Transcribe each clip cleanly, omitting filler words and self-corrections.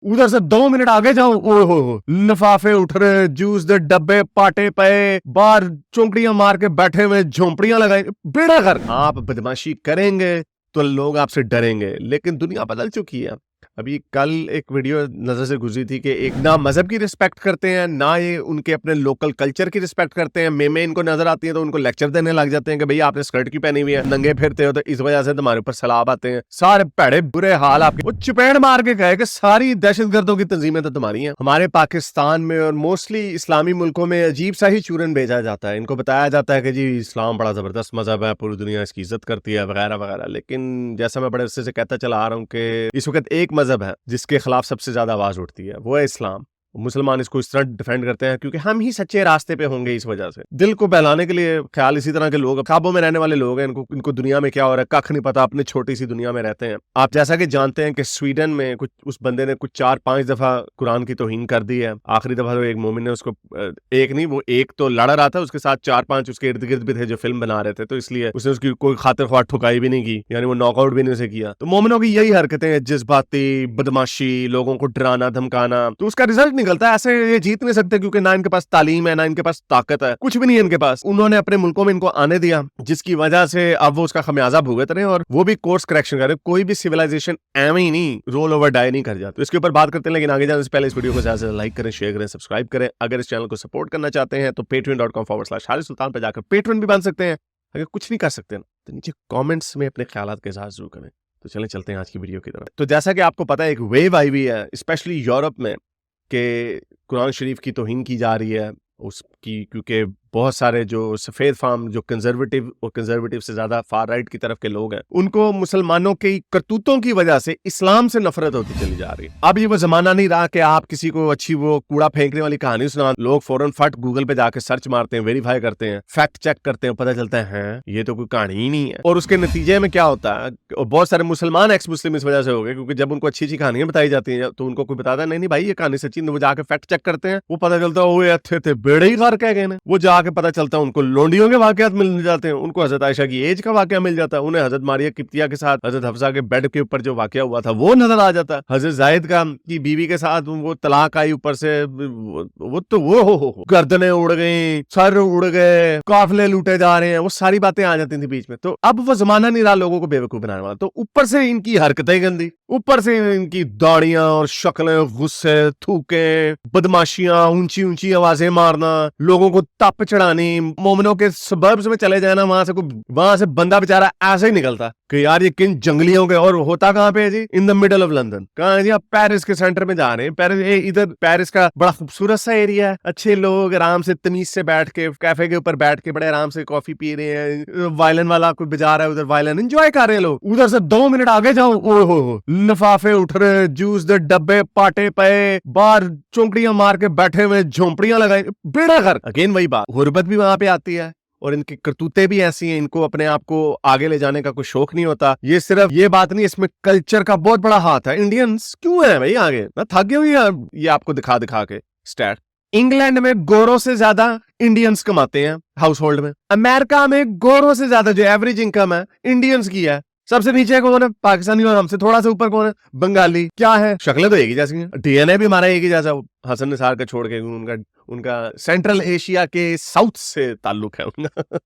उधर से 2 मिनट आगे जाओ, ओहो लिफाफे उठ रहे, जूस के डब्बे पाटे पे, बाहर चौंकड़ियां मार के बैठे हुए, झोंपड़ियां लगाई, बेड़ा कर। आप बदमाशी करेंगे तो लोग आपसे डरेंगे, लेकिन दुनिया बदल चुकी है। अभी कल एक वीडियो नजर से गुजरी थी कि एक ना मजहब की रिस्पेक्ट करते हैं, ना ये उनके अपने लोकल कल्चर की रिस्पेक्ट करते हैं। मेमे इनको नजर आती है तो उनको लेक्चर देने लग जाते हैं कि भैया आपने स्कर्ट क्यों पहनी हुई है, नंगे फिरते हो तो इस वजह से तुम्हारे ऊपर सलाब आते हैं। सारे भैड़े बुरे हाल आपके। वो चपेड़ मार के कहे कि सारी दहशतगर्दों की तंजीमें तो तुम्हारी हैं। हमारे पाकिस्तान में और मोस्टली इस्लामी मुल्कों में अजीब सा ही चूरन भेजा जाता है। इनको बताया जाता है कि जी इस्लाम बड़ा जबरदस्त मजहब है, पूरी दुनिया इसकी इज्जत करती है वगैरह वगैरह। लेकिन जैसा मैं बड़े अरसे से कहता चला आ रहा हूँ कि इस वक्त एक मजहब है जिसके खिलाफ सबसे ज्यादा आवाज उठती है, वो है इस्लाम। मुसलमान इसको इस तरह डिफेंड करते हैं क्योंकि हम ही सच्चे रास्ते पे होंगे। इस वजह से दिल को बहलाने के लिए ख्याल इसी तरह के लोग, ख्वाबों में रहने वाले लोग हैं। इनको दुनिया में क्या हो रहा है कख नहीं पता, अपनी छोटी सी दुनिया में रहते हैं। आप जैसा कि जानते हैं कि स्वीडन में कुछ उस बंदे ने कुछ 4-5 दफा कुरान की तौहीन कर दी है। आखिरी दफा तो एक मोमिन ने उसको एक नहीं, वो एक तो लड़ रहा था, उसके साथ 4-5 उसके इर्द गिर्द भी थे जो फिल्म बना रहे थे, तो इसलिए उसने उसकी कोई खातिर ख्वाह ठुकाई भी नहीं की, यानी वो नॉकआउट भी नहीं उसे किया। तो मोमिनों की यही हरकतें, जज्बाती बदमाशी, लोगों को डराना धमकाना, तो उसका रिजल्ट निकलता है। ऐसे जीत नहीं सकते क्योंकि ना इनके पास तालीम है, ना इनके पास ताकत है, कुछ भी नहीं है इनके पास। उन्होंने अपने मुल्कों में इनको आने दिया, जिसकी वजह से अब वो उसका खमियाजा भुगत रहे हैं, और वो भी कोर्स करेक्शन कर रहे हैं। कोई भी सिविलाइजेशन एवं ही नहीं रोल ओवर डाई नहीं कर जाती। तो इसके ऊपर बात करते हैं, लेकिन आगे जाने से पहले इस वीडियो को ज्यादा से लाइक करें, शेयर करें, सब्सक्राइब करें। अगर इस चैनल को सपोर्ट करना चाहते हैं तो patreon.com/हारिस सुल्तान पर जाकर पेट्रन भी बन सकते हैं। अगर कुछ नहीं कर सकते ना तो नीचे कमेंट्स में अपने ख्यालात के इज़हार जरूर करें। तो चलें चलते हैं आज की वीडियो की तरफ। तो जैसा कि आपको पता है, एक वेव आई हुई है स्पेशली यूरोप में कि कुरान शरीफ की तौहीन की जा रही है उसकी, क्योंकि बहुत सारे जो सफेद फार्म, जो कंजर्वेटिव और कंजर्वेटिव से ज्यादा फार राइट की तरफ के लोग हैं, उनको मुसलमानों की करतूतों की वजह से इस्लाम से नफरत होती चली जा रही है। अब ये वो जमाना नहीं रहा कि आप किसी को अच्छी वो कूड़ा फेंकने वाली कहानी सुना, लोग फौरन फट गूगल पे जाके सर्च मारते हैं, वेरीफाई करते हैं, फैक्ट चेक करते हैं, पता चलता है ये तो कोई कहानी ही नहीं है। और उसके नतीजे में क्या होता है, और बहुत सारे मुसलमान एक्स मुस्लिम इस वजह से हो गए, क्योंकि जब उनको अच्छी अच्छी कहानियां बताई जाती हैं तो उनको कोई बताता है नहीं नहीं भाई ये कहानी सच्ची, वो जाके फैक्ट चेक करते हैं, वो पता चलता है वो अच्छे थे बेड़े ही घर कह गए। वो जाके पता चलता है उनको लोंडियों के वाकयात मिल जाते हैं, उनको हजरत आयशा की एज का वाकया मिल जाता है, उन्हें हजरत मारिया किप्तिया के साथ हजरत हफ्सा के बेड के ऊपर जो वाकया हुआ था वो नजर आ जाता है। हजरत जायद का की बीवी के साथ वो तलाक आई ऊपर से, वो तो वो हो गर्दनें उड़ गई, सर उड़ गए, काफिले लूटे जा रहे हैं, वो सारी बातें आ जाती थी बीच में। तो अब वो जमाना नहीं रहा लोगों को बेवकूफ बनाने वाला। तो ऊपर से इनकी हरकतें गंदी, ऊपर से इनकी दाढ़ियां और शक्लें, गुस्से, थूके, बदमाशियां, ऊंची ऊंची आवाजें मारना, लोगों को तप चढ़ानी। मोमिनों के सबर्ब्स में चले जाना, वहां से बंदा बेचारा ऐसे ही निकलता कि यार ये किन जंगलियों के, और होता कहाँ पे है जी, in the middle of London. कहाँ है जी, आप पेरिस के सेंटर में जा रहे हैं। पेरिस, इधर पेरिस का बड़ा खूबसूरत सा एरिया है, अच्छे लोग आराम से तमीज से बैठ के कैफे के ऊपर बैठ के बड़े आराम से कॉफी पी रहे हैं, वायलिन वाला कोई बजा रहा है उधर, वायलिन एंजॉय कर रहे हैं लोग। उधर से 2 मिनट आगे जाओ, ओहो लिफाफे उठ रहे, जूस के डब्बे पाटे पे, बाहर चौंकड़ियां मार के बैठे हुए, झोंपड़ियां लगाई, बेड़ा घर। अगेन वही बात, गुर्बत भी वहां पे आती है और इनकी करतूतें भी ऐसी हैं। इनको अपने आप को आगे ले जाने का कोई शौक नहीं होता। ये सिर्फ ये बात नहीं, इसमें कल्चर का बहुत बड़ा हाथ है। इंडियंस क्यों है भाई आगे, मैं थक गया हूं ये आपको दिखा दिखा के स्टैट। इंग्लैंड में गोरों से ज्यादा इंडियंस कमाते हैं हाउस होल्ड में। अमेरिका में गोरों से ज्यादा जो एवरेज इनकम है इंडियंस की है। सबसे नीचे कौन है, पाकिस्तानी, और हमसे थोड़ा सा ऊपर कौन है, बंगाली। क्या है, शक्लें तो एक ही जैसी हैं, डीएनए भी हमारा एक ही जैसा। हसन निसार का छोड़ के उनका सेंट्रल एशिया के साउथ से ताल्लुक है उनका।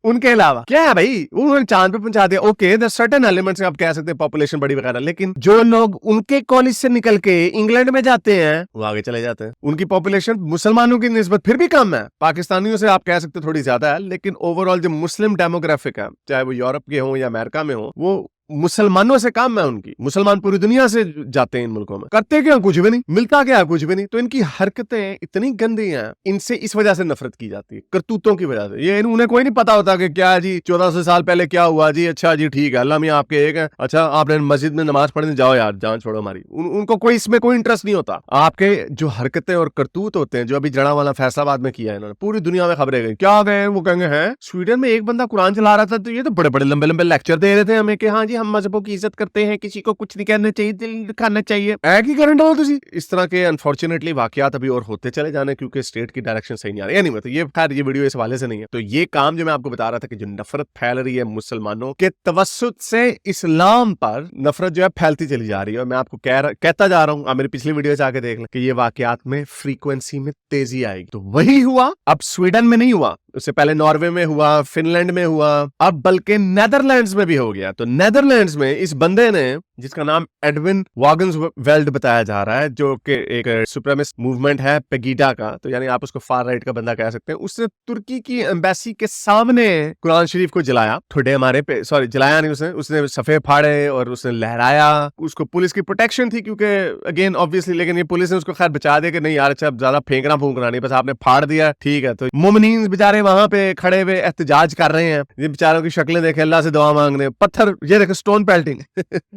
उनके अलावा क्या है भाई, उन्होंने चांद पे पहुंचा दिया। ओके द सर्टेन एलिमेंट्स आप कह सकते हैं पॉपुलेशन बड़ी वगैरह, लेकिन जो लोग उनके कॉलेज से निकल के इंग्लैंड में जाते हैं वो आगे चले जाते हैं। उनकी पॉपुलेशन मुसलमानों की निस्बत फिर भी कम है, पाकिस्तानियों से आप कह सकते थोड़ी ज्यादा है, लेकिन ओवरऑल जो मुस्लिम डेमोग्राफिक है, चाहे वो यूरोप के हो या अमेरिका में हो, वो मुसलमानों से कम है उनकी। मुसलमान पूरी दुनिया से जाते हैं इन मुल्कों में, करते क्या कुछ भी नहीं, मिलता क्या कुछ भी नहीं। तो इनकी हरकतें इतनी गंदी हैं, इनसे इस वजह से नफरत की जाती है, करतूतों की वजह से। ये उन्हें कोई नहीं पता होता कि क्या जी 1400 साल पहले क्या हुआ जी, अच्छा जी ठीक है, अल्लाह मियां आपके एक है, अच्छा आपने मस्जिद में नमाज पढ़ने जाओ यार, जान छोड़ो हमारी। उनको कोई इसमें कोई इंटरेस्ट नहीं होता। आपके जो हरकतें और करतूत होते हैं, जो अभी जड़ा वाला फैसलाबाद में किया है इन्होंने, पूरी दुनिया में खबरें गई। क्या गए वो कहेंगे हैं, स्वीडन में एक बंदा कुरान चला रहा था तो ये तो बड़े बड़े लंबे लंबे लेक्चर दे रहे थे हमें कि हाँ जी हम मजहबों की इज्जत करते हैं, किसी को कुछ नहीं कहना चाहिए, दिल दिखाना चाहिए। ऐ की करंट हो तुसी इस तरह के अनफॉर्चुनेटली वाकयात अभी और होते चले जाने क्योंकि स्टेट की डायरेक्शन सही नहीं आ रही। एनीवे, तो ये खैर ये वीडियो इस हवाले से नहीं है। तो ये काम जो मैं आपको बता रहा था कि जो नफरत फैल रही है मुसलमानों के तवस्सुत से इस्लाम पर, नफरत जो है फैलती चली जा रही है। और मैं आपको कहता जा रहा हूं, आप मेरी पिछली वीडियो से आके देख लें कि ये वाकयात में फ्रीक्वेंसी में तेजी आएगी। तो वही हुआ, अब स्वीडन में नहीं हुआ, उससे पहले नॉर्वे में हुआ, फिनलैंड में हुआ, अब बल्कि नेदरलैंड्स में भी हो गया। तो नेदरलैंड्स में इस बंदे ने, जिसका नाम एडविन वागन्सवेल्ड बताया जा रहा है, जो कि एक सुप्रीमिस्ट मूवमेंट है पेगीडा का, तो यानी आप उसको फार राइट का बंदा कह सकते हैं, उसने तुर्की की एम्बेसी के सामने कुरान शरीफ को जलाया। थोड़े हमारे पे सॉरी जलाया नहीं, उसने सफे फाड़े और उसने लहराया। उसको पुलिस की प्रोटेक्शन थी क्योंकि अगेन ऑब्वियसली, लेकिन ये पुलिस ने उसको खैर बचा दिया कि नहीं यार अच्छा ज्यादा फेंकना फूंकना नहीं, बस आपने फाड़ दिया ठीक है। तो मोमिनीन बेचारे वहां पे खड़े हुए एहतजाज कर रहे हैं, ये बेचारों की शक्लें देखे, अल्लाह से दुआ मांग रहे हैं, पत्थर ये देखो स्टोन पेल्टिंग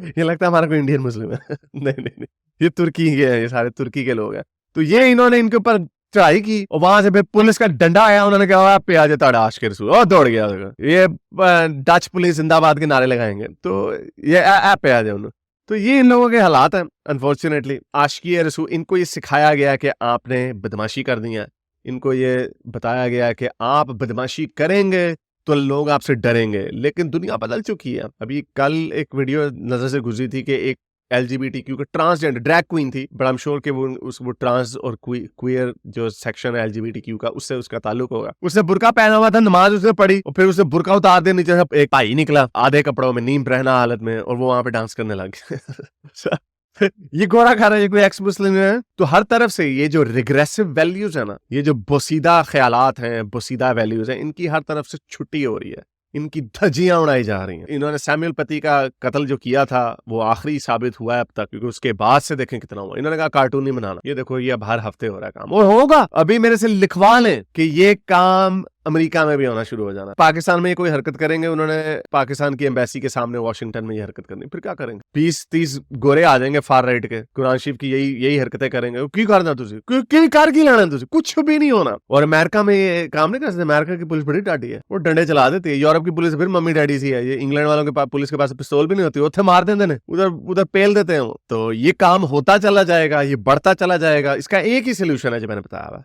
ये लगता है हमारा कोई इंडियन मुस्लिम है नहीं, ये तुर्की के हैं, ये सारे तुर्की के लोग हैं। तो ये इन्होंने इनके ऊपर चढ़ाई की और वहां से फिर पुलिस का डंडा आया, उन्होंने कहा पे आ जाता आश के रसूल, और दौड़ गया। ये डच पुलिस जिंदाबाद के नारे लगाएंगे, तो ये पे आ जाए उन्होंने। तो ये इन लोगों के हालात हैं अनफॉर्चुनेटली। आशिकी रसूल, इनको ये सिखाया गया कि आपने बदमाशी करनी है, इनको ये बताया गया कि आप बदमाशी करेंगे तो लोग आपसे डरेंगे। लेकिन दुनिया बदल चुकी है। अभी कल एक वीडियो नजर से गुजरी थी कि एक LGBTQ का ट्रांसजेंडर ड्रैग क्वीन थी, बट आई एम श्योर कि वो ट्रांस और क्वियर जो सेक्शन है LGBTQ का, उससे उसका ताल्लुक होगा। उसने बुर्का पहना हुआ था, नमाज उसने पढ़ी और फिर उसने बुर्का उतार दिया, नीचे से एक भाई निकला आधे कपड़ों में, नीम रहना हालत में, और वो वहां पे डांस करने लग गया ये गोरा खा रहा है, ये कोई एक्स मुस्लिम है। तो हर तरफ से ये जो रिग्रेसिव वैल्यूज है ना, ये जो बोसीदा ख्यालात हैं, बोसीदा वैल्यूज हैं, इनकी हर तरफ से छुट्टी हो रही है, इनकी धज्जियां उड़ाई जा रही हैं। इन्होंने सैमुअल पति का कत्ल जो किया था वो आखिरी साबित हुआ है अब तक, क्योंकि उसके बाद से देखें कितना हुआ। इन्होंने कहा कार्टून नहीं बनाना, ये देखो ये अब हर हफ्ते हो रहा है काम, और होगा। अभी मेरे से लिखवा लें कि ये काम अमेरिका में भी होना शुरू हो जाना। पाकिस्तान में ये कोई हरकत करेंगे, उन्होंने पाकिस्तान की एम्बेसी के सामने वॉशिंगटन में ये हरकत करनी, फिर क्या करेंगे? 20-30 गोरे आ जाएंगे फार राइट के, कुरान शरीफ की यही हरकतें करेंगे। क्यों करना तुझे, कर की लेना तुझे, कुछ भी नहीं होना। और अमेरिका में ये काम नहीं कर सकते, अमेरिका की पुलिस बड़ी टाटी है, वो डंडे चला देती है। यूरोप की पुलिस फिर मम्मी डैडी सी है, ये इंग्लैंड वालों के पास पुलिस के पास पिस्तौल भी नहीं होती, उसे मार देते हैं, उधर पेल देते हैं। तो ये काम होता चला जाएगा, ये बढ़ता चला जाएगा। इसका एक ही सोल्यूशन है जो मैंने बताया हुआ,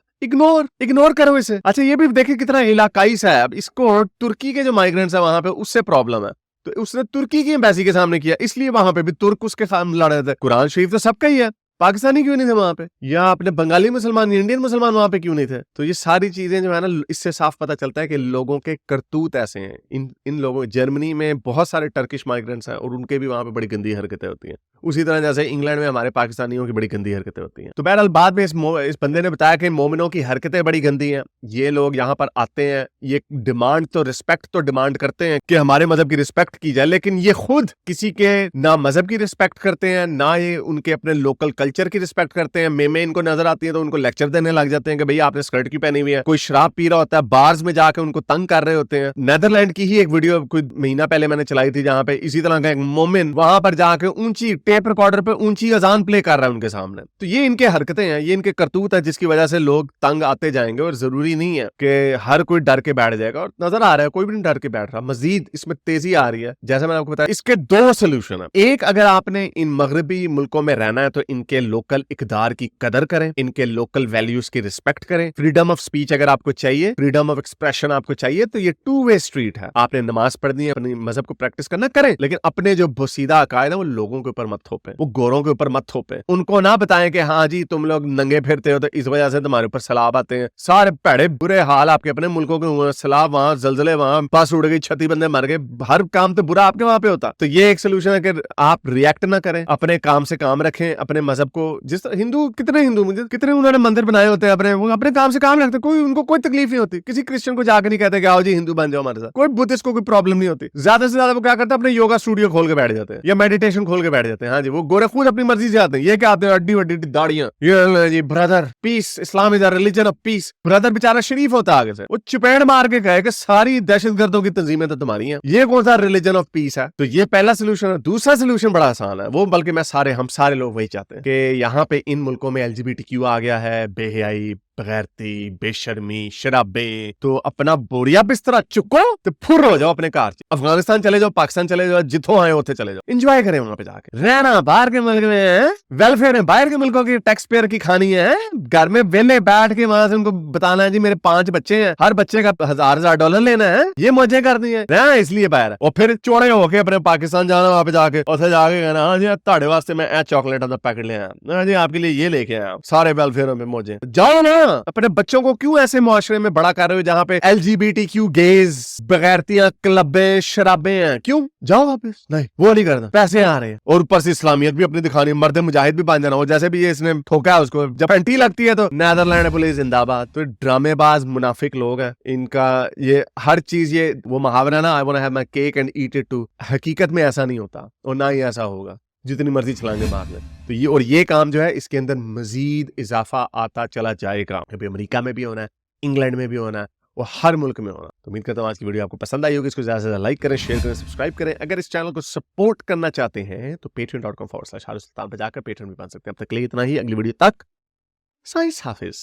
इग्नोर करो इसे। अच्छा ये भी देखिए कितना इलाकाई सा है। अब इसको तुर्की के जो माइग्रेंट्स है वहां पे उससे प्रॉब्लम है, तो उसने तुर्की की एम्बेसी के सामने किया, इसलिए वहां पे भी तुर्क उसके सामने लड़ रहे थे। कुरान शरीफ तो सबका ही है, पाकिस्तानी क्यों नहीं थे वहां पे, या अपने बंगाली मुसलमान, इंडियन मुसलमान वहां पे क्यों नहीं थे? तो ये सारी चीजें जो है ना, इससे साफ पता चलता है कि लोगों के करतूत ऐसे हैं। इन लोगों, जर्मनी में बहुत सारे टर्किश माइग्रेंट्स हैं और उनके भी वहां पे बड़ी गंदी हरकतें होती हैं। उसी तरह जैसे इंग्लैंड में हमारे पाकिस्तानियों की बड़ी गंदी हरकतें होती हैं। तो बहरहाल बाद में इस बंदे ने बताया कि मोमिनों की हरकतें बड़ी गंदी हैं। ये लोग यहाँ पर आते हैं, ये डिमांड तो रिस्पेक्ट तो डिमांड करते हैं कि हमारे मजहब की रिस्पेक्ट की जाए, लेकिन ये खुद किसी के ना मजहब की रिस्पेक्ट करते हैं, ना ये उनके अपने लोकल कल्चर की रिस्पेक्ट करते हैं। मेमे इनको नजर आती है तो उनको लेक्चर देने लग जाते हैं कि भैया आपने स्कर्ट क्यों पहनी हुई है। कोई शराब पी रहा होता है, बार्स में जाके उनको तंग कर रहे होते हैं। नेदरलैंड की ही एक वीडियो कोई महीना पहले मैंने चलाई थी, जहां पे इसी तरह का एक मोमिन वहां पर जाके ऊंची टेप रिकॉर्डर पे ऊंची अजान प्ले कर रहा है उनके सामने। तो ये इनके हरकतें हैं, ये इनके करतूत है, जिसकी वजह से लोग तंग आते जाएंगे। और जरूरी नहीं है कि हर कोई डर के बैठ जाएगा, और नजर आ रहा है कोई भी नहीं डर के बैठ रहा। मजीद इसमें तेजी आ रही है, जैसे मैंने आपको बताया। इसके दो सोल्यूशन है। एक, अगर आपने इन मगरबी मुल्कों में रहना है तो इनके लोकल इकदार की कदर करें, इनके लोकल वैल्यूज की रिस्पेक्ट करें। फ्रीडम ऑफ स्पीच अगर आपको चाहिए, फ्रीडम ऑफ एक्सप्रेशन आपको चाहिए, तो ये 2-वे स्ट्रीट है। आपने नमाज पढ़नी है, अपनी मजहब को प्रैक्टिस करना करें, लेकिन अपने जो बोसीदा अकायद है वो लोगों के ऊपर मत थोपे, वो गोरों के ऊपर मत थोपे। उनको ना बताएं कि हाँ जी तुम लोग नंगे फिरते हो तो इस वजह से तुम्हारे ऊपर सैलाब आते हैं। सारे भैड़े बुरे हाल आपके अपने मुल्कों के हुए, सैलाब वहां, जलजले वहां, बस उड़ गई, 36 बंदे मर गए, हर काम तो बुरा आपके वहां पे होता। तो ये एक सोल्यूशन है कि आप रिएक्ट ना करें, अपने काम से काम रखें, अपने मजहब को, जिस तरह कितने उन्होंने मंदिर बनाए होते हैं अपने, वो अपने काम से काम रखते, कोई उनको कोई तकलीफ नहीं होती। किसी क्रिश्चियन को जाकर नहीं कहते कि आओ जी हिंदू बन जाओ हमारे साथ, कोई बुद्धिस्ट को कोई प्रॉब्लम नहीं होती। ज्यादा से ज्यादा वो क्या करते हैं, अपने योगा स्टूडियो खोल के बैठ जाते हैं या मेडिटेशन खोल के बैठ जाते हैं। हाँ जी, वो गोरे खुद अपनी मर्जी से आते हैं। ये क्या आते हैं, अड्डी वड्डी दाढ़ियां, ये जी brother peace, Islam is a religion of peace. Brother बेचारा शरीफ होता आगे से, वो चपेड़ मार के कहे कि सारी दहशतगर्दों की तंजीमें तो तुम्हारी हैं, ये कौन सा रिलीजन ऑफ पीस है? तो ये पहला सोल्यूशन है। दूसरा सोल्यूशन बड़ा आसान है, वो बल्कि हम सारे लोग वही चाहते हैं कि यहाँ पे इन मुल्कों में LGBTQ आ गया है, बेहयाई, बगैरती, बेशर्मी, शराबे, तो अपना बोरिया बिस्तरा चुको तो फुर हो जाओ अपने कार। अफगानिस्तान चले जाओ, पाकिस्तान चले जाओ, जिथों आए उथे चले जाओ, एंजॉय करें वहां पे जाके। रहना बाहर के मुल्क में है, वेलफेयर है बाहर के मुल्कों की, टैक्स पेयर की खानी है। घर में वेले बैठ के वहां से उनको बताना है जी मेरे 5 बच्चे हैं, हर बच्चे का $1000 लेना है, ये मौजें करनी है, रहना इसलिए बाहर है। और फिर चौड़े होके अपने पाकिस्तान जाना, वहां पे जाके उसे जाके कहना हाँ जी ताड़े वास्ते मैं ए चॉकलेट का पैकेट ले आया, हाँ जी आपके लिए ये लेके आया, सारे वेलफेयर में मौजे। जाओ ना, अपने बच्चों को क्यों ऐसे मुआशरे में बड़ा कर रहे हो जहाँ पे LGBTQ गेज, बगैरतियां, क्लबे, शराबे हैं? क्यों? जाओ वापस। नहीं वो नहीं करना, पैसे आ रहे हैं और ऊपर से इस्लामियत भी अपनी दिखानी, मर्द मुजाहिद भी बन जाना। और जैसे भी ये इसने ठोका है उसको, जब पेंटी लगती है तो नेदरलैंड पुलिस जिंदाबाद। तो ड्रामेबाज मुनाफिक लोग हैं, इनका ये हर चीज, ये वो मुहावरा ना, I want to have my cake and eat it too, हकीकत में ऐसा नहीं होता और ना ही ऐसा होगा जितनी मर्जी छलांगे मार ले। तो ये और ये काम जो है इसके अंदर मजीद इजाफा आता चला जाएगा। अभी अमेरिका में भी होना है, इंग्लैंड में भी होना है, और हर मुल्क में होना। तो उम्मीद करता हूँ आज की वीडियो आपको पसंद आई होगी। इसको ज्यादा से ज्यादा लाइक करें, शेयर करें, सब्सक्राइब करें। अगर इस चैनल को सपोर्ट करना चाहते हैं तो patreon.com/हारिस सुल्तान पे जाकर पेट्रियन भी बन सकते हैं। अब तक के लिए इतना ही, अगली वीडियो तक साइंस हाफिज।